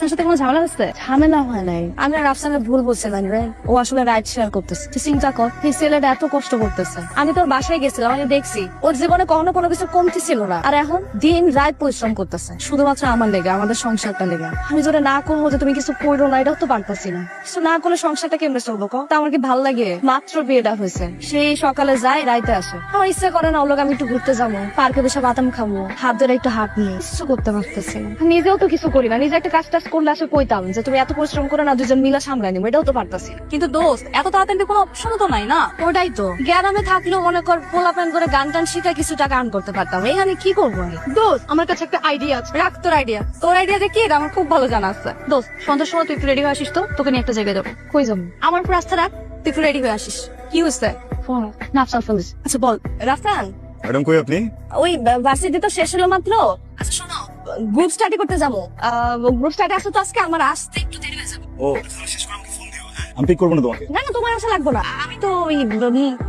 রাফসানের সাথে কোনো ঝামেলা হচ্ছে? ঝামেলা হয় নাই, আমি আর রাফসানের ভুল বলছিলাম রে। ও আসলে রাইড শেয়ার করতেছে। তুই চিন্তা কর, এই ছেলেটা এত কষ্ট করতেছে। আমি তোর বাসায় গেছিলাম, আমি দেখছি ওর জীবনে কখনো কোনো কিছু কমতি ছিল না, আর এখন দিন রাত পরিশ্রম করতেছে শুধুমাত্র আমার লেগে, আমাদের সংসারটা লেগে। আমি যদি না করবো যে তুমি কিছু করো না, এটাও তো পারতাছি না। কিছু না করলে সংসারটা কেমনে চলবো তা আমার কি ভাল লাগে? মাত্র বিয়েটা হয়েছে, সেই সকালে যায় রাইতে আসে। আমার ইচ্ছা করে না ওর লগে আমি একটু ঘুরতে যাবো, পার্কে বসে বাদাম খাবো, হাত ধরে একটু হাত নিয়ে। কিছু করতে পারতেছি না, নিজেও তো কিছু করি না। নিজে একটা কাজ টাজ করলে আসে কইতাম যে তুমি এত পরিশ্রম করে না, দুজন মিলা সামলাই নিবো, এটাও তো পারতাছি না। কিন্তু দোস্ত, এত তাড়াতাড়ি কোনো অপশনও তো নাই না। ওটাই তো, গ্রামে থাকলেও মনে কর পোলা প্যান করে গান টান শিখে কিছু টাকা আর্ন করতে পারতাম। এখানে কি করবো আমি? দোস্ত, আমার কাছে একটা আইডিয়া আছে। রাখ তোর আইডিয়া। তোর আইডিয়া যে কি এটা আমার খুব ভালো জানা আছে। দোস্ত, সন্ধ্যার সময় তুই একটু রেডি হয়ে আসিস তো, তোকে নিয়ে একটা জায়গায় যাবো। কই যাবো? আমার উপর আস্থা রাখ, তুই একটু রেডি হয়ে আসিস। কি হচ্ছে? ফোন নাফসান ফোন দিছে। আচ্ছা বল রাফসান। ম্যাডাম কই আপনি? ওই ভার্সিটি তো শেষ হলো মাত্র। আচ্ছা শোনো, গ্রুপ স্টাডি করতে যাবো। গ্রুপ স্টাডি আসো তো আজকে, আমার আসতে একটু দেরি হয়ে যাবে। ও শেষ করে আমাকে ফোন দিও। হ্যাঁ আমি পিক করবো না তোমাকে। না না, তোমার আসা লাগবো না। আমি তো ওই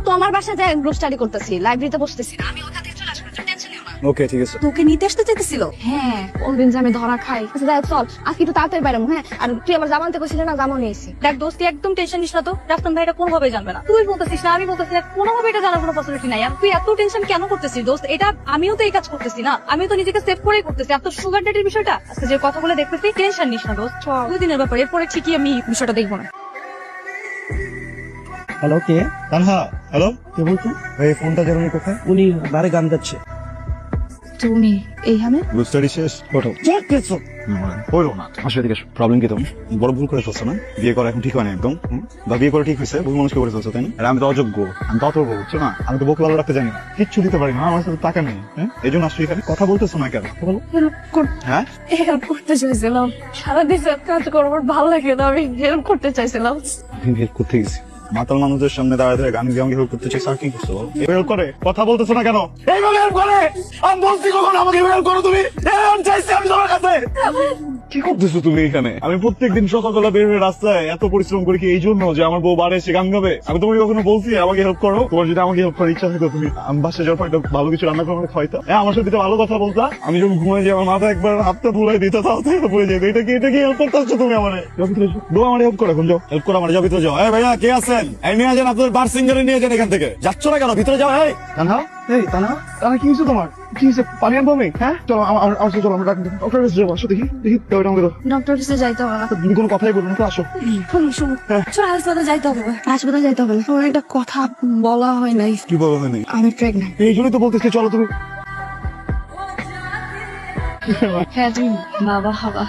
তো আমার বাসায় যাই গ্রুপ স্টাডি করতেছি, লাইব্রেরিতে বসতেছি না। আমি ওখান থেকে চলে আসবো, টেনশন নিও না। ওকে ঠিক আছে। তোকে নিতে আসতে চাইতেছিল? হ্যাঁ, কোনদিন যে আমি ধরা খাই। আচ্ছা যাই হোক, চল আজকে একটু তাড়াতাড়ি বাইরে। হ্যাঁ, আর তুই আমার জামানতে কইছিলি না, জামা নিয়েছি। দেখ দোস্ত, তুই একদম টেনশন নিস না তো। রাফসান ভাই এটা কোনোভাবে জানবে না। তুই বলতেছিস না, আমি বলতেছি না, কোনোভাবে এটা জানার কোনো পসিবিলিটি নাই। আর তুই এত টেনশন কেন করতেছিস দোস্ত? এটা আমিও তো এই কাজ করতেছি না, আমিও তো নিজেকে সেভ করেই করতেছি। আর তোর সুগার ডেটের বিষয়টা আজকে যে কথা বলে দেখতেছি, টেনশন নিস না দোস্ত। 2 দিনের ব্যাপার, এরপরে ঠিকই আমি বিষয়টা দেখবো না। হ্যালো, কে? তানহা, হ্যালো। কে বলছো? ভাই ফোনটা জানুনি কোথায়? উনি বারে গান গাচ্ছে। তুমি এইখানে? গ্রুপ স্টাডি শেষ, ফটো হইলো না। আসলে দিকে প্রবলেম কি? তুমি বড় ভুল করে ফেলছো না? বিয়ে করা এখন ঠিক হয় না একদম। বা বিয়ে করা ঠিক হয়েছে, ভুল মানুষকে করে ফেলছো, তাই না? আর আমি তো অযোগ্য, আমি তো অতর্ব, বুঝছো না? আমি তো বউকে ভালো রাখতে জানি না, কিচ্ছু দিতে পারি না, আমার সাথে টাকা নেই। হ্যাঁ, এই জন্য আসলে এখানে কথা বলতেছো না কেন? বলো। হ্যাঁ, হেল্প করতে চাইছিলাম, সারাদিন কাজ করবো, ভালো লাগে না, আমি হেল্প করতে চাইছিলাম। আমি হেল্প করতে গেছি, মাতাল মানুষদের সামনে দাঁড়ায় দাঁড়ায় গান গিয়ে আমাকে হেল্প করতে চাই। স্যার কি করছো? হেল্প করে কথা বলতেছো না কেন? এইভাবে হেল্প করে? আমি বলছি কখন আমাকে হেল্প করো তুমি? আমি চাইছি আমি তোমার কাছে। কি করতেছো তুমি এখানে? আমি প্রত্যেকদিন সকালবেলা বের হয়ে রাস্তায় এত পরিশ্রম করি কি এই জন্য যে আমার বউ বাড়ি এসে গান গাবে? আমি তোমাকে কখনো বলছি আমাকে হেল্প করো? তোমার যদি আমাকে হেল্প করার ইচ্ছা থাকতো তুমি আমি বাসায় যাওয়ার পর একটা ভালো কিছু রান্না করে আমাকে খাওয়াইতা। হ্যাঁ, আমার সাথে ভালো কথা বলতা। আমি যখন ঘুমাই যাই আমার মাথা একবার হাতটা বুলাই দিত, তাও তো পড়ে যেত। এটা কি হেল্প করতে হচ্ছে তুমি আমারে? বউ আমার হেল্প করে, এখন যাও হেল্প করো আমার, যাও ভিতরে যাও। এই ভাইয়া কে আছেন? এই নিয়ে যান আপনাদের বার সিঙ্গারে নিয়ে যান এখান থেকে। যাচ্ছ না কেন? ভিতরে যাও। এই তানহা, এই তানহা, তানহা কি হয়েছে তোমার? কি হয়েছে? পানি আনবো আমি? হ্যাঁ চলো, আমার সাথে চলো, আমরা ডক্টর কাছে যাবো। আসো দেখি দেখি, দাও এটা আমাকে দাও। ডক্টর কাছে যাইতে হবে না। তুমি কোনো কথাই বলবো না তো, আসো। শোনো শোনো, চল হাসপাতালে যাইতে হবে। হাসপাতালে যাইতে হবে। তোমার একটা কথা বলা হয় নাই, কি বলো হয়নি? আমি প্রেগনেন্ট। এই জন্যই তো বলতেছি চলো তুমি। হ্যাঁ তুমি বাবা হবা।